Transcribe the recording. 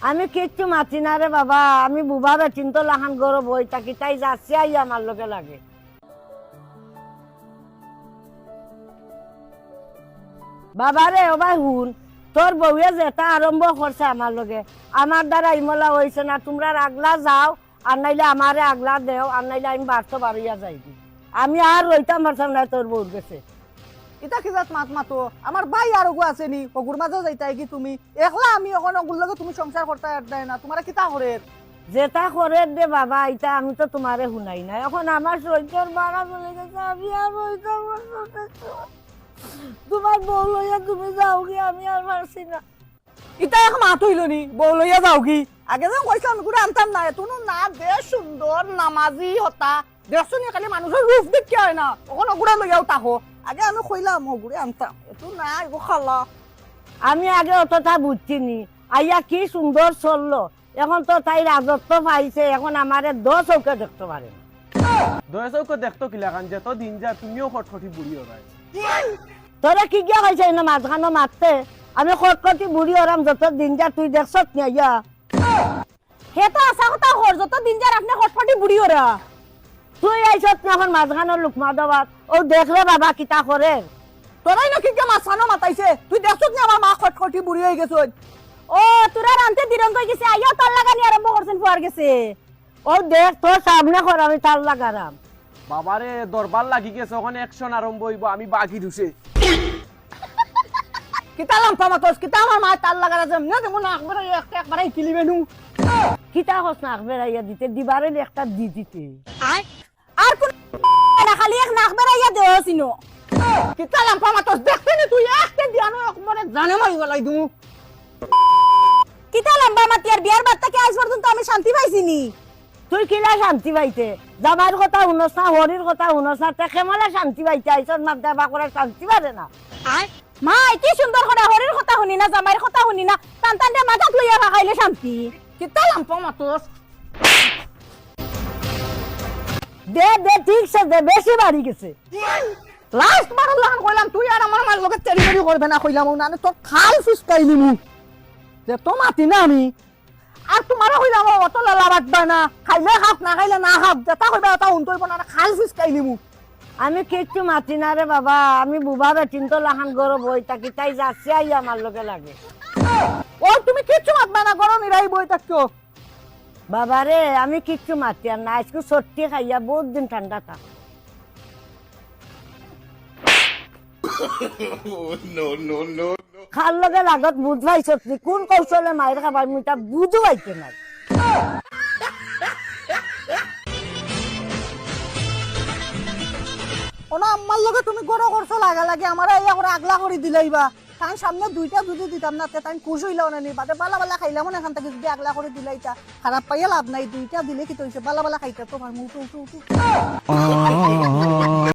আমি কিচ্ছু মাতি না রে বাবা, আমি বুবা বেচিন তো লাহান গরব হই থাকি, তাই যাচ্ছি আই আমার লগে লাগে। বাবা রে ও ভাই হুন, তোর বউয়ে যেটা আরম্ভ করছে আমার লগে, আমার দ্বারা ইমলা হয়েছে না। তোমরা আগলা যাও, আর নাইলে আমারে আগলা দেও, আর নাইলে আমি বাড়তো বাড়িয়া যাইবি। আমি আর রইতাম পারতাম না তোর বউর গেছে। ইটা কি জাত মাত মাতো আমার ভাই আর গো আছে নি ওগুর মাঝে যাইতাই কি তুমি একলা? আমি এখন ওগুর লগে তুমি সংসার করতে দেয় না, তোমার কিতা করে? যেটা করে দে বাবা, এটা আমি তো তোমারে শুনাই না। এখন আমার সহ্যর বাড়া চলে গেছে, আমি আর রইতাম পারতাম না। তোমার বউ লইয়া তুমি যাও কি, আমি আর পারছি না। ইটা এক মাত হইল নি বউ লইয়া যাও কি? আগে যে কইছো আমি করে আনতাম না, এত না বেশ সুন্দর নামাজি হতা দেখছো নি, খালি মানুষের রূপ দেখতে হয় না, ওখানে ওগুড়া লইয়াও তাহো। আগে আমি কইলাম ওগুড়ে আনতাম, এত না এগো খালা। আমি আগে অতটা বুঝছিনি, আইয়া কি সুন্দর চললো। এখন তো তাই রাজত্ব পাইছে, এখন আমারে 10 চৌকে দেখতে পারে। 10 চৌকে দেখতো কিলা কান, যত দিন যা তুমিও খটখটি বুড়ি হরাই। তোরা কি গিয়া খাইছে না মাঝখানো মারতে? আমি খটখটি বুড়ি হরাম যত দিন যা, তুই দেখছত না ইয়া? হে তো আসা কথা হর, যত দিন যার আপনি খটখটি বুড়ি ওরা। তুই আইছত না এখন মাঝখানো লুকমা দাবাত, ও দেখলে বাবা কিতা করে। তোরাই নাকি কে মাছানো মাতাইছে, তুই দেখছ না আমার মা খটখটি বুড়ি হয়ে গেছে। ও তোরা রানতে দিরন্ত হয়ে গেছে, আইয়া তার লাগানি আরম্ভ করছেন ফুয়ার গেছে। ও দেখ তোর সামনে কর, আমি তার লাগারাম। বাবারে দরবার লাগি গেছে, ওখানে অ্যাকশন আরম্ভ হইব, আমি বাকি ঢুসে। কিতা লাম্পা মাতস, কিতা আমার মা তার লাগারা যাম না, যেমন একবারে একবারে কিলিবে নু। কিতা হস না বেড়াইয়া দিতে, দিবারে একটা দি দিতে। আর কোন না, খালি এক নাক বেড়াইয়া দেওয়াছিনো। কিতা লাম্পা মাতস, দেখতে নি তুই একটা দিয়ানো একবারে জানে মারি গলাই দু। কিতা লাম্পা মাতি, আর বিয়ার বাদ থেকে আজ পর্যন্ত আমি শান্তি পাইছিনি। তুই কিলা শান্তি পাইতে? জামাইর কথা শুনস না, হরির কথা শুনস না, কেমলা শান্তি পাইতে আইসন মাপ দেবা করে শান্তি পারে না। মা কি সুন্দর করে হরির কথা শুনি না, জামাইর কথা শুনি না, টান টান দিয়ে মাথাত লইয়া খাইলে শান্তি। কিতা লাম্পা মাতস। দে দে ঠিক সে দে, বেশি বাড়ি গেছে। লাস্ট বার লাগান কইলাম তুই আর আমার মার লগে চেরিবেরি করবে না, কইলাম না তোর খাল ফুসকাইলি মু যে তো মাতি না আমি। আর তোমার কইলাম অত লালা বাটবা না, খাইলে খাপ না খাইলে না খাপ, যেটা কইবা ওটা উনতইব না, খাল ফুসকাইলি মু। আমি কিচ্ছু মাতি না রে বাবা, আমি বুবা বেচিন তো লাহান গরব হই থাকি, তাই যাচ্ছি আই আমার লগে লাগে। ও তুমি কিচ্ছু মাতবা না, গরম ইরাই বই থাকছো। বাবা রে আমি কিচ্ছু মাতি আর না, আজকে সত্যি খাইয়া বহুত দিন ঠান্ডা থাক। খার লগে লাগত বুঝ ভাই সত্যি কোন কৌশলে মায়ের খাবার মুইটা বুঝু পাইতে না। ওনা আম্মার লগে তুমি গরো করছো লাগা লাগে, আমার ইয়া করে আগলা করে দিলাইবা। তাই সামনে দুইটা যদি দিতাম না, তাই খুশ হইলাও না, বাদে বালা বালা খাইলাম না, এখান থেকে যদি আগলা করে দিলাইতা খারাপ পাইয়া লাভ নাই। দুইটা দিলে কি তো বালা বালা খাইতে তোমার মুখ উঠু উঠু।